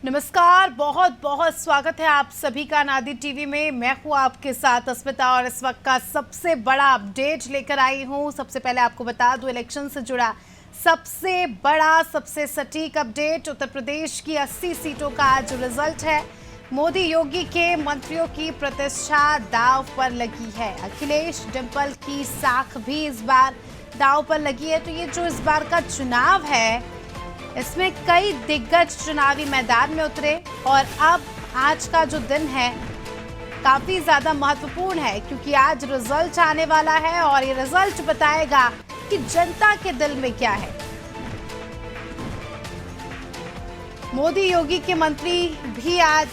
नमस्कार, बहुत बहुत स्वागत है आप सभी का नादी टीवी में। मैं हूं आपके साथ अस्मिता और इस वक्त का सबसे बड़ा अपडेट लेकर आई हूं। सबसे पहले आपको बता दूं, इलेक्शन से जुड़ा सबसे बड़ा, सबसे सटीक अपडेट। उत्तर प्रदेश की 80 सीटों का आज रिजल्ट है। मोदी योगी के मंत्रियों की प्रतिष्ठा दांव पर लगी है। अखिलेश डिंपल की साख भी इस बार दांव पर लगी है। तो ये जो इस बार का चुनाव है, इसमें कई दिग्गज चुनावी मैदान में उतरे और अब आज का जो दिन है काफी ज्यादा महत्वपूर्ण है, क्योंकि आज रिजल्ट आने वाला है और ये रिजल्ट बताएगा कि जनता के दिल में क्या है। मोदी योगी के मंत्री भी आज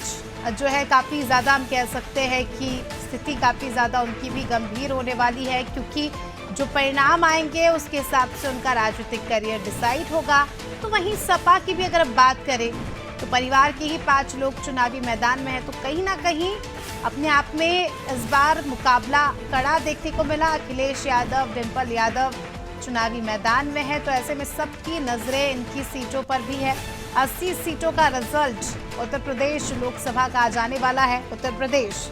जो है काफी ज्यादा, हम कह सकते हैं कि स्थिति काफी ज्यादा उनकी भी गंभीर होने वाली है, क्योंकि जो परिणाम आएंगे उसके हिसाब से उनका राजनीतिक करियर डिसाइड होगा। तो वहीं सपा की भी अगर बात करें तो परिवार के ही 5 लोग चुनावी मैदान में हैं, तो कहीं ना कहीं अपने आप में इस बार मुकाबला कड़ा देखने को मिला। अखिलेश यादव, डिंपल यादव चुनावी मैदान में है, तो ऐसे में सबकी नजरें इनकी सीटों पर भी है। 80 सीटों का रिजल्ट उत्तर प्रदेश लोकसभा का आ जाने वाला है। उत्तर प्रदेश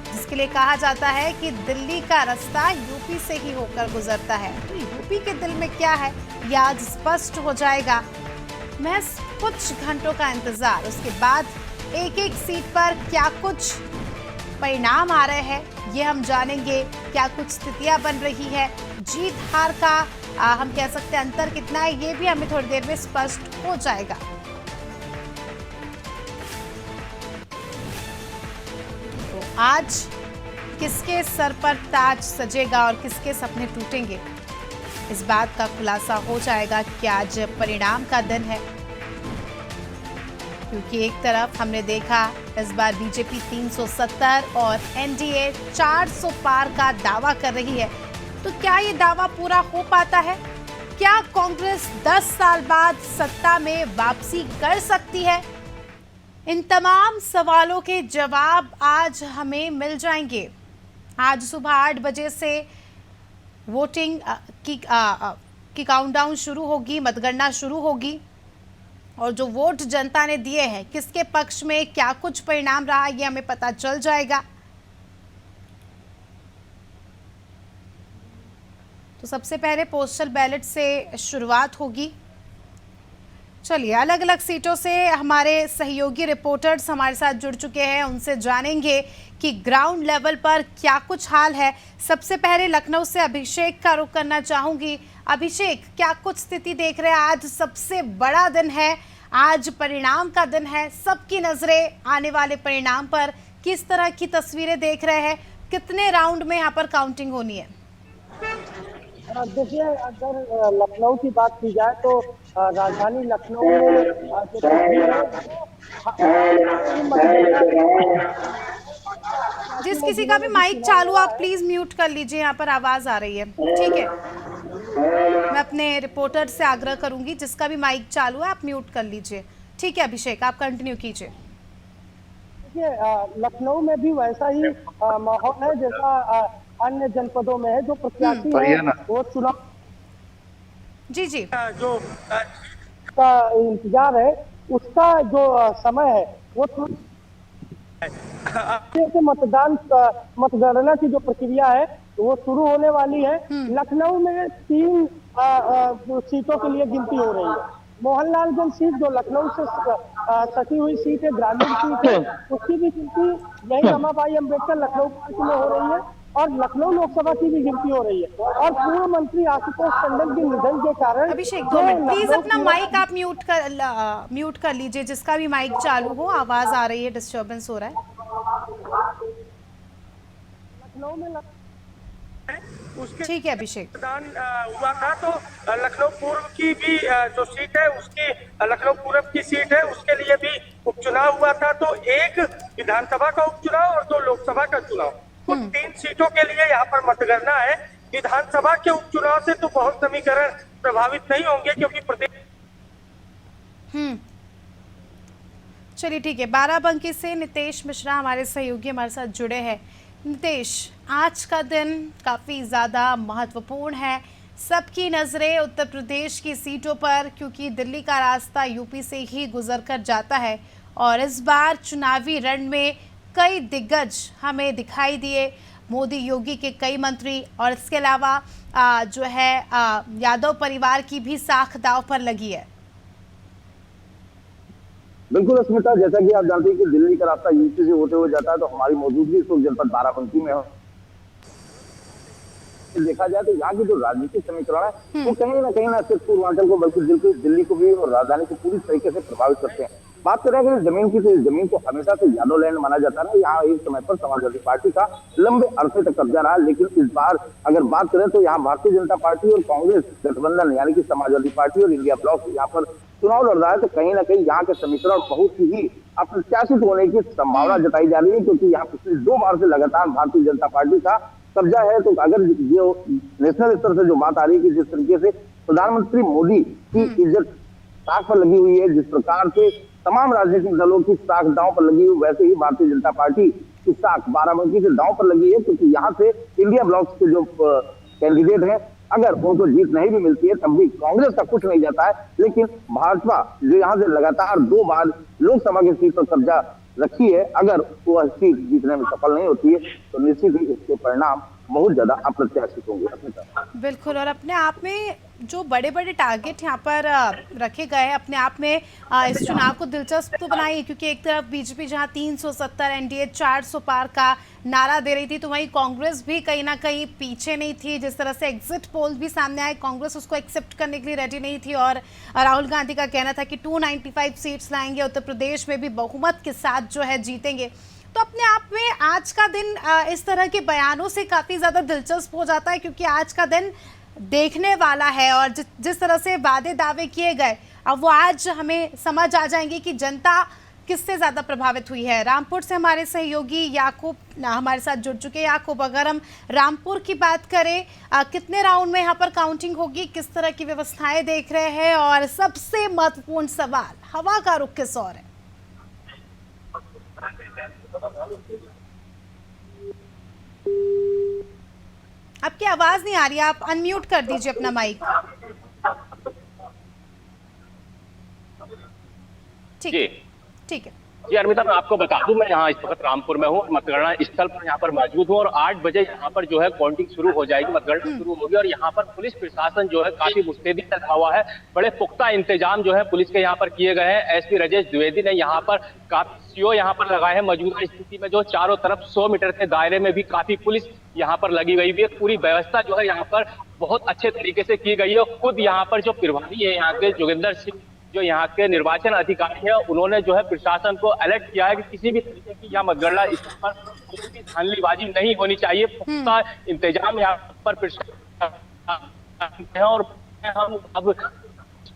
जिसके लिए कहा जाता है कि दिल्ली का रास्ता यूपी से ही होकर गुजरता है, तो यूपी के दिल में क्या है यह आज स्पष्ट हो जाएगा। महज कुछ घंटों का इंतजार, उसके बाद एक एक सीट पर क्या कुछ परिणाम आ रहे हैं ये हम जानेंगे। क्या कुछ स्थितियां बन रही है, जीत हार का हम कह सकते हैं अंतर कितना है, ये भी हमें थोड़ी देर में स्पष्ट हो जाएगा। तो आज किसके सर पर ताज सजेगा और किसके सपने टूटेंगे, इस बात का खुलासा हो जाएगा कि आज परिणाम का दिन है। क्योंकि एक तरफ हमने देखा इस बार बीजेपी 370 और एनडीए 400 पार का दावा कर रही है, तो क्या ये दावा पूरा हो पाता है? क्या कांग्रेस 10 साल बाद सत्ता में वापसी कर सकती है? इन तमाम सवालों के जवाब आज हमें मिल जाएंगे। आज सुबह 8 बजे से वोटिंग की काउंटडाउन शुरू होगी, मतगणना शुरू होगी और जो वोट जनता ने दिए हैं किसके पक्ष में क्या कुछ परिणाम रहा ये हमें पता चल जाएगा। तो सबसे पहले पोस्टल बैलेट से शुरुआत होगी। चलिए, अलग अलग सीटों से हमारे सहयोगी रिपोर्टर्स हमारे साथ जुड़ चुके हैं, उनसे जानेंगे कि ग्राउंड लेवल पर क्या कुछ हाल है। सबसे पहले लखनऊ से अभिषेक का रुख करना चाहूंगी। अभिषेक, क्या कुछ स्थिति देख रहे हैं? आज सबसे बड़ा दिन है, आज परिणाम का दिन है, सबकी नजरें आने वाले परिणाम पर। किस तरह की तस्वीरें देख रहे हैं? कितने राउंड में यहाँ पर काउंटिंग होनी है? देखिए, अगर लखनऊ की बात की जाए तो राजधानी लखनऊ में जिस किसी का भी माइक चालू, आप प्लीज म्यूट कर लीजिए, यहाँ पर आवाज आ रही है। ठीक है, मैं अपने रिपोर्टर से आग्रह करूंगी, जिसका भी माइक चालू है आप म्यूट कर लीजिए। ठीक है अभिषेक, आप कंटिन्यू कीजिए। देखिए, लखनऊ में भी वैसा ही माहौल है जैसा अन्य जनपदों में है। जो प्रत्याशी है वो चुनाव जी जी जो का इंतजार है, उसका जो समय है वो मतगणना की जो प्रक्रिया है वो शुरू होने वाली है। लखनऊ में 3 सीटों के लिए गिनती हो रही है। मोहनलालगंज सीट जो लखनऊ से सटी हुई सीट है, ग्रामीण सीट है, उसकी भी गिनती यही रमाबाई अम्बेडकर लखनऊ पार्क में हो रही है और लखनऊ लोकसभा की भी गिनती हो रही है। और पूर्व मंत्री आशुतोष टंडन के निधन के कारण अभिषेक 2 मिनट प्लीज अपना माइक आप म्यूट कर लीजिए। जिसका भी माइक चालू हो, आवाज आ रही है, डिस्टर्बेंस हो रहा है। लखनऊ में ठीक है अभिषेक, मतदान हुआ था तो लखनऊ पूर्व की भी जो सीट है उसकी, लखनऊ पूर्व की सीट है उसके लिए भी उपचुनाव हुआ था। तो एक विधानसभा का उपचुनाव और 2 लोकसभा का चुनाव, कुल 3 सीटों के लिए यहाँ पर मतगणना है। विधानसभा के उपचुनाव से तो बहुत समीकरण प्रभावित नहीं होंगे, क्योंकि प्रदेश चलिए ठीक है। बाराबंकी से नितेश मिश्रा हमारे सहयोगी हमारे साथ जुड़े हैं। नितेश, आज का दिन काफ़ी ज़्यादा महत्वपूर्ण है, सबकी नज़रें उत्तर प्रदेश की सीटों पर, क्योंकि दिल्ली का रास्ता यूपी से ही गुजर कर जाता है और इस बार चुनावी रण में कई दिग्गज हमें दिखाई दिए, मोदी योगी के कई मंत्री, और इसके अलावा जो है यादव परिवार की भी साख दांव पर लगी है। बिल्कुल अस्मिता, जैसा कि आप जानते हैं कि दिल्ली का रास्ता यूपी से होते हुए जाता है, तो हमारी मौजूदगी इस वक्त जनपद बाराबंकी में हो। देखा जाए तो यहाँ की जो राजनीतिक समीकरण है वो कहीं ना सिर्फ पूर्वांचल को बल्कि दिल्ली को भी और राजधानी को पूरी तरीके से प्रभावित करते हैं। बात करें अगर जमीन की, तो इस जमीन को हमेशा से यादव लैंड माना जाता है। यहाँ एक समय पर समाजवादी पार्टी का लंबे अरसे तक कब्जा रहा, लेकिन इस बार अगर बात करें तो यहाँ भारतीय जनता पार्टी और कांग्रेस गठबंधन यानी कि समाजवादी पार्टी और इंडिया ब्लॉक यहाँ पर चुनाव लड़ रहा है। तो कहीं ना कहीं यहाँ के समीकरण बहुत ही अप्रत्याशित होने की संभावना जताई जा रही है, क्योंकि यहाँ पिछले 2 बार से लगातार भारतीय जनता पार्टी का कब्जा है। तो अगर जो नेशनल स्तर से जो बात आ रही है कि जिस तरीके से प्रधानमंत्री मोदी की इज्जत साख पर लगी हुई है, जिस प्रकार से तमाम राजनीतिक दलों की साख दांव पर लगी हुई, वैसे ही भारतीय जनता पार्टी की साख बाराबंकी के दांव पर लगी है। क्योंकि यहाँ से इंडिया ब्लॉक के जो कैंडिडेट हैं, अगर उनको जीत नहीं भी मिलती है तब भी कांग्रेस का कुछ नहीं जाता है, लेकिन भाजपा जो यहाँ से लगातार 2 बार लोकसभा की सीट पर कब्जा रखी है, अगर वह सीट जीतने में सफल नहीं होती है तो निश्चित ही इसके परिणाम बहुत ज्यादा अप्रत्याशित होंगे। बिल्कुल, और अपने आप में जो बड़े बड़े टारगेट यहाँ पर रखे गए हैं, अपने आप में इस चुनाव को दिलचस्प तो बनाई, क्योंकि एक तरफ बीजेपी जहाँ 370, एनडीए 400 पार का नारा दे रही थी, तो वहीं कांग्रेस भी कहीं ना कहीं पीछे नहीं थी। जिस तरह से एग्जिट पोल भी सामने आए, कांग्रेस उसको एक्सेप्ट करने के लिए रेडी नहीं थी, और राहुल गांधी का कहना था कि 295 सीट्स लाएंगे, उत्तर प्रदेश में भी बहुमत के साथ जो है जीतेंगे। तो अपने आप में आज का दिन इस तरह के बयानों से काफ़ी ज़्यादा दिलचस्प हो जाता है, क्योंकि आज का दिन देखने वाला है, और जिस तरह से वादे दावे किए गए, अब वो आज हमें समझ आ जाएंगे कि जनता किससे ज़्यादा प्रभावित हुई है। रामपुर से हमारे सहयोगी याकूब हमारे साथ जुड़ चुके हैं। याकूब, अगर हम रामपुर की बात करें, कितने राउंड में यहाँ पर काउंटिंग होगी, किस तरह की व्यवस्थाएं देख रहे हैं, और सबसे महत्वपूर्ण सवाल, हवा का रुख किस ओर है? आपकी आवाज नहीं आ रही, आप अनम्यूट कर दीजिए अपना माइक। ठीक है, ठीक है जी अर्मिता, मैं आपको बता दूं, मैं यहाँ इस वक्त रामपुर में हूँ, मतगणना स्थल पर यहाँ पर मौजूद हूँ, और 8 बजे यहाँ पर जो है काउंटिंग शुरू हो जाएगी, मतगणना शुरू होगी। और यहाँ पर पुलिस प्रशासन जो है काफी मुस्तैदी रखा हुआ है, बड़े पुख्ता इंतजाम जो है पुलिस के यहाँ पर किए गए हैं। एसपी राजेश द्विवेदी ने यहाँ पर काफी सीओ यहाँ पर लगाए हैं। मौजूदा स्थिति में जो चारों तरफ 100 मीटर के दायरे में भी काफी पुलिस यहाँ पर लगी गई है। पूरी व्यवस्था जो है यहाँ पर बहुत अच्छे तरीके से की गई है। खुद यहाँ पर जो प्रभारी है यहाँ के जोगिंदर सिंह, जो यहाँ के निर्वाचन अधिकारी है, उन्होंने जो है प्रशासन को अलर्ट किया है कि किसी भी तरीके की यहाँ मतगणना स्थल पर कोई भी धांधलीबाजी नहीं होनी चाहिए। पुख्ता इंतजाम यहाँ पर है। और हम अब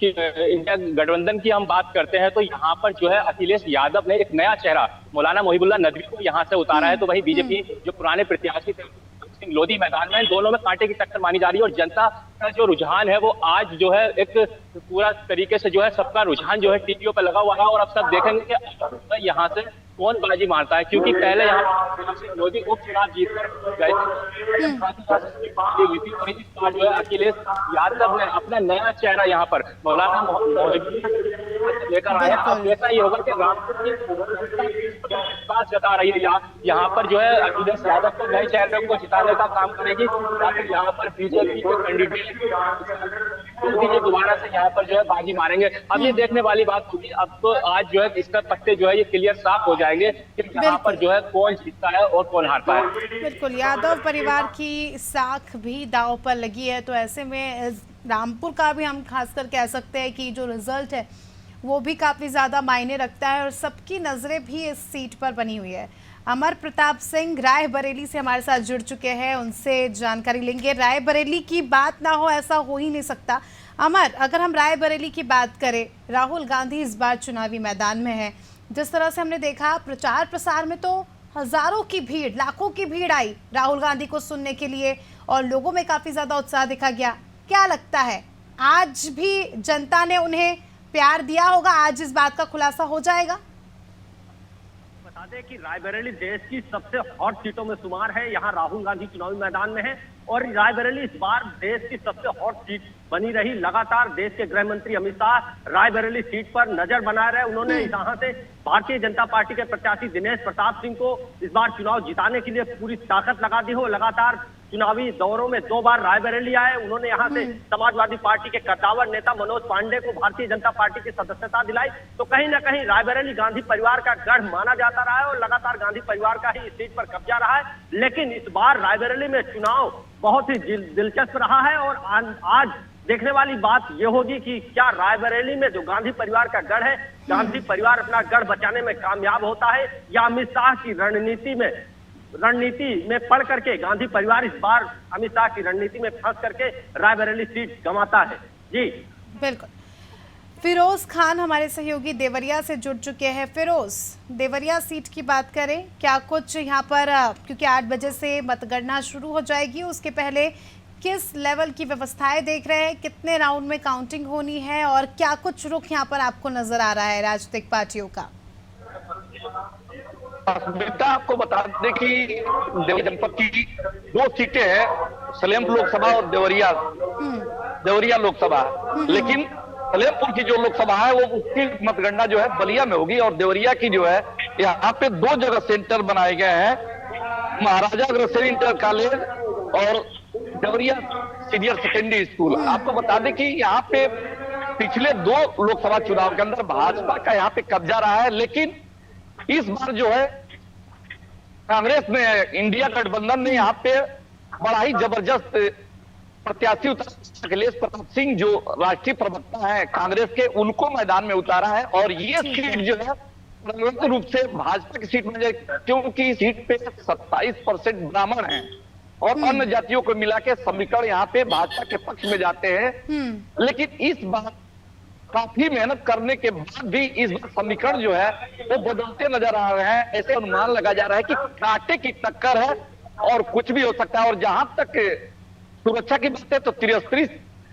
इंडिया गठबंधन की हम बात करते हैं तो यहाँ पर जो है अखिलेश यादव ने एक नया चेहरा मौलाना मोहिबुल्लाह नदवी को यहाँ से उतारा है। तो वही बीजेपी जो पुराने प्रत्याशी थे लोधी मैदान में, दोनों में कांटे की टक्कर मानी जा रही है। और जनता का जो रुझान है वो आज जो है एक पूरा तरीके से जो है सबका रुझान जो है टीवीओ पे लगा हुआ है। और अब सब देखेंगे कि यहाँ से कौन बाजी मारता है, क्योंकि पहले यहाँ मोदी उपचुनाव जीतकर गए थे, जो है अखिलेश यादव ने अपना नया चेहरा यहाँ पर मौलाना लेकर आया। अब ऐसा ही होगा कि रामपुर की विश्वास जता रही है यहाँ पर जो है अखिलेश यादव को नए चेहरे को जिताने का काम करेगी, ताकि यहाँ पर बीजेपी के कैंडिडेट दोबारा से यहाँ पर जो है बाजी मारेंगे। अब ये देखने वाली बात होगी, अब तो आज जो है इसका पत्ते जो है ये क्लियर साफ हो जाएंगे कि यहाँ पर जो है कौन जीतता है और कौन हारता है। बिल्कुल, यादव परिवार की साख भी दांव पर लगी है, तो ऐसे में रामपुर का भी हम खासकर कह सकते हैं कि जो रिजल्ट है वो भी काफ़ी ज़्यादा मायने रखता है, और सबकी नज़रें भी इस सीट पर बनी हुई है। अमर प्रताप सिंह रायबरेली से हमारे साथ जुड़ चुके हैं, उनसे जानकारी लेंगे। रायबरेली की बात ना हो ऐसा हो ही नहीं सकता। अमर, अगर हम रायबरेली की बात करें, राहुल गांधी इस बार चुनावी मैदान में है। जिस तरह से हमने देखा प्रचार प्रसार में तो हजारों की भीड़, लाखों की भीड़ आई राहुल गांधी को सुनने के लिए, और लोगों में काफ़ी ज़्यादा उत्साह देखा गया। क्या लगता है आज भी जनता ने उन्हें प्यार दिया होगा, आज इस बात का खुलासा हो जाएगा? बता दें कि रायबरेली देश की सबसे हॉट सीटों में शुमार है। यहाँ राहुल गांधी चुनावी मैदान में है और रायबरेली इस बार देश की सबसे हॉट सीट बनी रही। लगातार देश के गृह मंत्री अमित शाह रायबरेली सीट पर नजर बना रहे। उन्होंने यहाँ से भारतीय जनता पार्टी के प्रत्याशी दिनेश प्रताप सिंह को इस बार चुनाव जिताने के लिए पूरी ताकत लगा दी हो। लगातार चुनावी दौरों में 2 बार रायबरेली आए। उन्होंने यहाँ से समाजवादी पार्टी के कद्दावर नेता मनोज पांडे को भारतीय जनता पार्टी की सदस्यता दिलाई। तो कहीं ना कहीं रायबरेली गांधी परिवार का गढ़ माना जाता रहा है और लगातार गांधी परिवार का ही इस सीट पर कब्जा रहा है। लेकिन इस बार रायबरेली में चुनाव बहुत ही दिलचस्प रहा है और आज देखने वाली बात यह होगी कि क्या रायबरेली में जो गांधी परिवार का गढ़ है, गांधी परिवार अपना गढ़ बचाने में कामयाब होता है या अमित शाह की रणनीति में पड़ करके गांधी परिवार इस बार अमित शाह की रणनीति में फंस करके रायबरेली सीट गंवाता है। जी बिल्कुल। फिरोज खान हमारे सहयोगी देवरिया से जुड़ चुके हैं। फिरोज, देवरिया सीट की बात करें, क्या कुछ यहाँ पर, क्योंकि 8 बजे से मतगणना शुरू हो जाएगी, उसके पहले किस लेवल की व्यवस्थाएं देख रहे हैं, कितने राउंड में काउंटिंग होनी है और क्या कुछ रुख यहाँ पर आपको नजर आ रहा है राजनीतिक पार्टियों का? बेटा आपको बता दें कि देवरिया जनपद की 2 सीटें हैं, सलेमपुर लोकसभा और देवरिया लोकसभा। लेकिन सलेमपुर की जो लोकसभा है वो उसकी मतगणना जो है बलिया में होगी और देवरिया की जो है यहाँ पे 2 जगह सेंटर बनाए गए हैं, महाराजा अग्रसेन इंटर कॉलेज और देवरिया सीनियर सेकेंडरी स्कूल। आपको बता दें कि यहाँ पे पिछले 2 लोकसभा चुनाव के अंदर भाजपा का यहाँ पे कब्जा रहा है, लेकिन इस बार जो है कांग्रेस ने, इंडिया गठबंधन ने यहाँ पे बड़ा ही जबरदस्त प्रत्याशी उतारा। अखिलेश प्रताप सिंह जो राष्ट्रीय प्रवक्ता है कांग्रेस के, उनको मैदान में उतारा है और ये सीट जो है परंपरागत रूप से भाजपा की सीट में, क्योंकि सीट पे 27% ब्राह्मण हैं और अन्य जातियों को मिला के समीकरण यहाँ पे भाजपा के पक्ष में जाते हैं। लेकिन इस बार काफी मेहनत करने के बाद भी इस बार समीकरण जो है वो बदलते नजर आ रहे हैं। ऐसे अनुमान लगा जा रहा है कि कांटे की टक्कर है और कुछ भी हो सकता है। और जहां तक सुरक्षा की बात है तो 33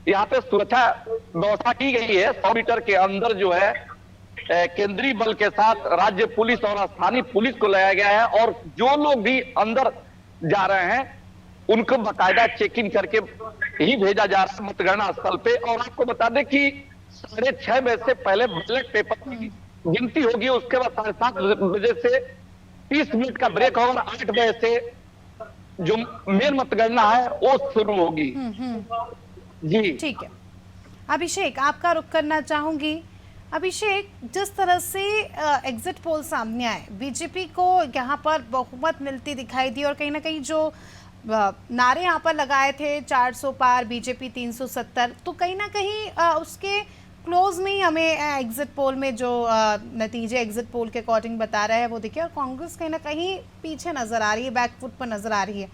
यहाँ पे सुरक्षा व्यवस्था की गई है। 100 मीटर के अंदर जो है केंद्रीय बल के साथ राज्य पुलिस और स्थानीय पुलिस को लगाया गया है और जो लोग भी अंदर जा रहे हैं उनको बाकायदा चेक इन करके ही भेजा जा रहा है मतगणना स्थल पे। और आपको बता दें कि 6:30 बजे से पहले बैलेट पेपर की गिनती होगी, उसके बाद 7:30 बजे से 30 मिनट का ब्रेक होगा, 8 बजे से जो मेन मतगणना है वो शुरू होगी। जी ठीक है। अभिषेक, आपका रुख करना चाहूंगी। अभिषेक, जिस तरह से एग्जिट पोल सामने आए, बीजेपी को यहाँ पर बहुमत मिलती दिखाई दी और कहीं ना कहीं जो नारे यहाँ पर लगाए थे 400 पार, बीजेपी 370, तो कहीं ना कहीं उसके क्लोज में ही हमें एग्जिट पोल में जो नतीजे एग्जिट पोल के अकॉर्डिंग बता रहे हैं वो दिखे और कांग्रेस कहीं ना कहीं पीछे नजर आ रही है, बैकफुट पर नजर आ रही है।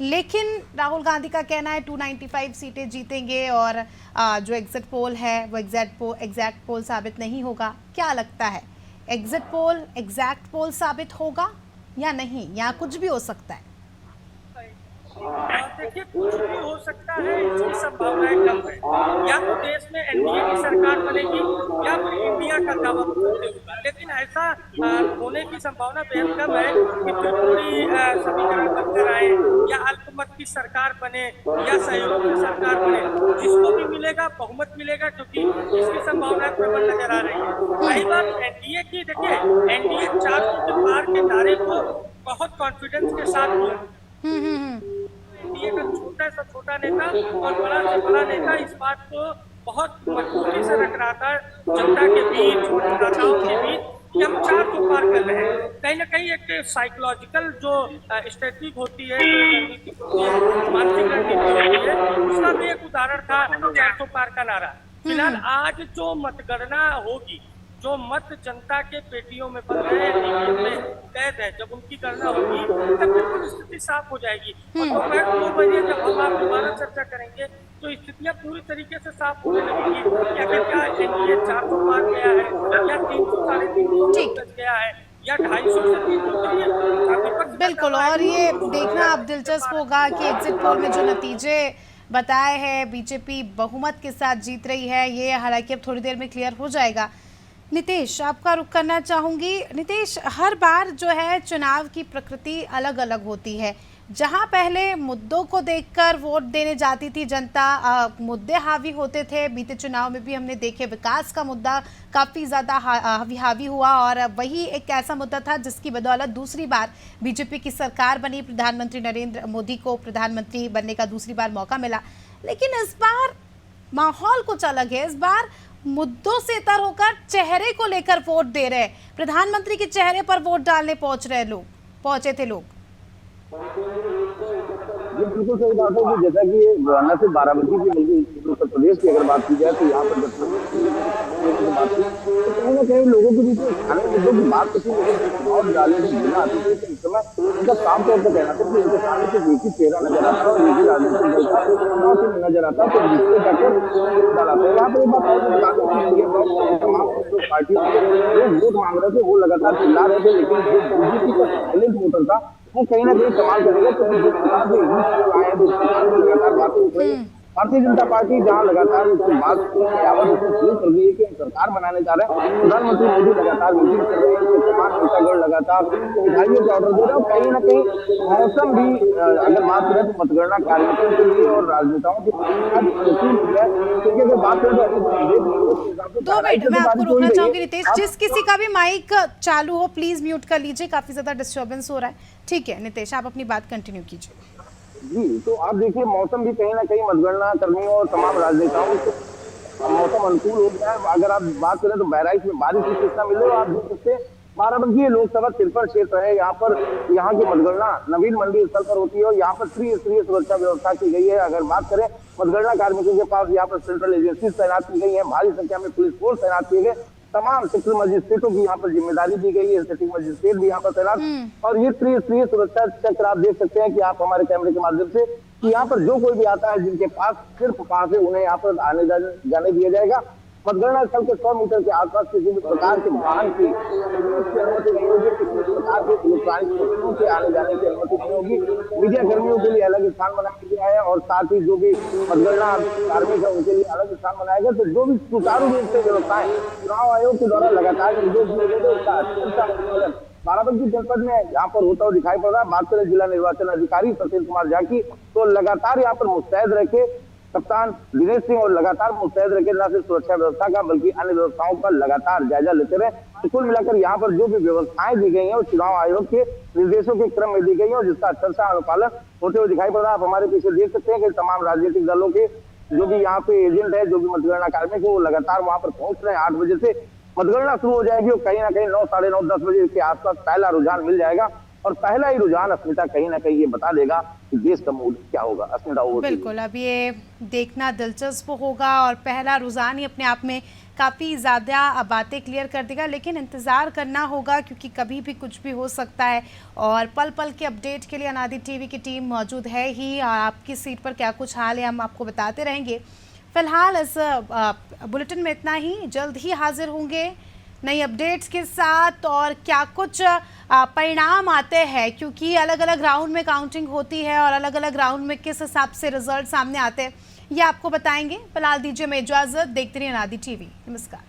लेकिन राहुल गांधी का कहना है 295 सीटें जीतेंगे और जो एग्जिट पोल है वो एग्जैक्ट पोल साबित नहीं होगा। क्या लगता है, एग्जिट पोल एग्जैक्ट पोल साबित होगा या नहीं, या कुछ भी हो सकता है? देखिए, कुछ भी हो सकता है, इसकी संभावनाएं कम है। या तो देश में एनडीए की सरकार बनेगी या फिर इंडिया का दावा होगा, लेकिन ऐसा होने की संभावना बेहद कम है कि त्रिपुरी समीकरण बनकर आए या अल्पमत की सरकार बने या सहयोग की सरकार बने। जिसको भी मिलेगा बहुमत मिलेगा, क्योंकि इसकी संभावनाएं प्रबल नजर आ रही है। वही बात एनडीए की, देखिए एनडीए 400 के पार के नारे को बहुत कॉन्फिडेंस के साथ दिया। एनडीए का छोटा से छोटा नेता और बड़ा से बड़ा नेता इस बात को बहुत मजबूती से रख रहा था जनता के बीच, मतदाताओं के बीच कि हम 400 पार कर रहे हैं। कहीं ना कहीं एक साइकोलॉजिकल जो स्ट्रेटजी होती है, मानसिक रणनीति होती है, उसका भी एक उदाहरण था 400 पार का नारा। फिलहाल आज जो मतगणना होगी, जो मत जनता के पेटियों में बन रहे हैं, में कैद है, जब उनकी गणना होगी तब बिल्कुल स्थिति साफ हो जाएगी। और दोपहर 2 बजे जब हम आप दोबारा चर्चा करेंगे तो स्थितियां पूरी तरीके से साफ होने लगेगी कि अगर क्या एनडीए 400 पार गया है या 300 साढ़े 300 गया है या 250 से 300। बिल्कुल, और ये देखना अब दिलचस्प होगा कि एग्जिट पोल में जो नतीजे बताए हैं बीजेपी बहुमत के साथ जीत रही है, ये हालांकि अब थोड़ी देर में क्लियर हो जाएगा। नितेश, आपका रुख करना चाहूँगी। नितेश, हर बार जो है चुनाव की प्रकृति अलग अलग होती है। जहां पहले मुद्दों को देखकर वोट देने जाती थी जनता, मुद्दे हावी होते थे। बीते चुनाव में भी हमने देखे विकास का मुद्दा काफ़ी ज़्यादा हावी हुआ और वही एक ऐसा मुद्दा था जिसकी बदौलत दूसरी बार बीजेपी की सरकार बनी, प्रधानमंत्री नरेंद्र मोदी को प्रधानमंत्री बनने का दूसरी बार मौका मिला। लेकिन इस बार माहौल कुछ अलग है। इस बार मुद्दों से इतर होकर चेहरे को लेकर वोट दे रहे, प्रधानमंत्री के चेहरे पर वोट डालने पहुंचे थे लोग। ये बिल्कुल सही बात है कि जैसा कि न सिर्फ बाराबंकी की बल्कि उत्तर प्रदेश की अगर बात की जाए तो यहाँ पर कहीं ना कहीं लोगों के बीच स्थानीय मुद्दों की बात करती और डालने की बिना आती थी। इस समय उनका साफ तौर पर कहना था कि उनके सामने सिर्फ एक ही चेहरा नजर आता है और एक ही राजनीतिक दल का नजर आता है, तो जिससे जाकर डाल आता है। यहाँ पर एक बात तमाम जो पार्टियों वोट मांग रहे थे वो लगातार चिल्ला रहे थे, लेकिन जो बीजेपी का साइलेंट वोटर था वो कहीं ना कहीं कमाल करेगा। तो लगातार बातें उठ रही है। भारतीय जनता पार्टी जहां लगातार इसकी बात शुरू कर दी है कि हम सरकार बनाने जा रहे हैं, प्रधानमंत्री मोदी लगातार मीटिंग कर रहे हैं, तमाम नेतागढ़ लगातार मिठाइयों के ऑर्डर दे रहे हैं। कहीं ना कहीं मौसम भी अगर बात करें तो मतगणना कार्मिकों के लिए और राजनेताओं के क्योंकि अगर बात करें तो 2 मिनट मैं आपको रोकना चाहूंगी नितेश। जिस किसी का भी माइक चालू हो प्लीज म्यूट कर लीजिए, काफी ज्यादा डिस्टर्बेंस हो रहा है। ठीक है नितेश, आप अपनी बात कंटिन्यू कीजिए। जी, तो आप देखिए मौसम भी कहीं ना कहीं मतगणना कर्मियों और तमाम राजनेताओं को मौसम अनुकूल हो गया है। अगर आप बात करें तो बहराइच में बारिश की सूचना मिल रही है। आप देख सकते हैं बाराबंकी लोकसभा 53 क्षेत्र है। यहाँ की मतगणना नवीन मंडी स्थल पर होती है और यहाँ पर त्रिस्तरीय सुरक्षा व्यवस्था की गई है। अगर बात करें मतगणना कार्मिकों के पास यहाँ पर सेंट्रल एजेंसी तैनात की गई है, भारी संख्या में पुलिस फोर्स तैनात किए गए, तमाम सेक्टर मजिस्ट्रेटों की यहाँ पर जिम्मेदारी दी गई है, सिटिंग मजिस्ट्रेट भी यहाँ पर तैनात। और ये त्रिस्तरीय सुरक्षा चक्र आप देख सकते हैं कि आप हमारे कैमरे के माध्यम से कि यहाँ पर जो कोई भी आता है जिनके पास सिर्फ पास है उन्हें यहाँ पर आने जाने दिया जाएगा। मतगणना स्थल के 100 मीटर के आसपास किसी भी प्रकार के वाहन की अनुमति नहीं होगी, किसी भी प्रकार के इलेक्ट्रॉनिक वस्तुओं के आने जाने की अनुमति नहीं होगी। मीडिया कर्मियों के लिए अलग स्थान बनाया गया है और साथ ही जो भी मतगणना कार्मिक है उनके लिए अलग स्थान बनाया गया। तो जो भी सुचारू रूप से व्यवस्थाएं चुनाव आयोग के द्वारा लगातार निर्देश दिए गए उसका बाराबंकी जनपद में यहाँ पर होता हुआ दिखाई पड़ रहा है। बात करें जिला निर्वाचन अधिकारी सतीश कुमार झा की तो लगातार यहाँ पर मुस्तैद रखे कप्तान दिनेश सिंह और लगातार मुस्तैद रखे न सिर्फ सुरक्षा व्यवस्था का बल्कि अन्य व्यवस्थाओं का लगातार जायजा लेते रहे। तो कुल मिलाकर यहाँ पर जो भी व्यवस्थाएं दी गई हैं वो चुनाव आयोग के निर्देशों के क्रम में दी गई है और जिसका अच्छा अनुपालन होते हुए दिखाई पड़ रहा है। आप हमारे पीछे देख सकते हैं कि तमाम राजनीतिक दलों के जो भी यहाँ पे एजेंट है, जो भी मतगणना कार्मिक है वो लगातार वहां पर पहुंच रहे हैं। 8 बजे से मतगणना शुरू हो जाएगी और कहीं ना कहीं 9, साढ़े 9, 10 बजे के आसपास पहला रुझान मिल जाएगा और पहला ही रुझान अस्मिता कहीं ना कहीं ये बता देगा कि देश का मूड क्या होगा। अस्मिता बिल्कुल, अब ये देखना दिलचस्प होगा और पहला रुझान ही अपने आप में काफ़ी ज़्यादा बातें क्लियर कर देगा। लेकिन इंतज़ार करना होगा क्योंकि कभी भी कुछ भी हो सकता है और पल पल के अपडेट के लिए अनादि टीवी की टीम मौजूद है ही और आपकी सीट पर क्या कुछ हाल है हम आपको बताते रहेंगे। फिलहाल इस बुलेटिन में इतना ही, जल्द ही हाजिर होंगे नई अपडेट्स के साथ और क्या कुछ परिणाम आते हैं क्योंकि अलग अलग राउंड में काउंटिंग होती है और अलग अलग राउंड में किस हिसाब से रिजल्ट सामने आते हैं ये आपको बताएंगे। फिलहाल दीजिए मैं इजाज़त, देखते रहिए अनादि टीवी। नमस्कार।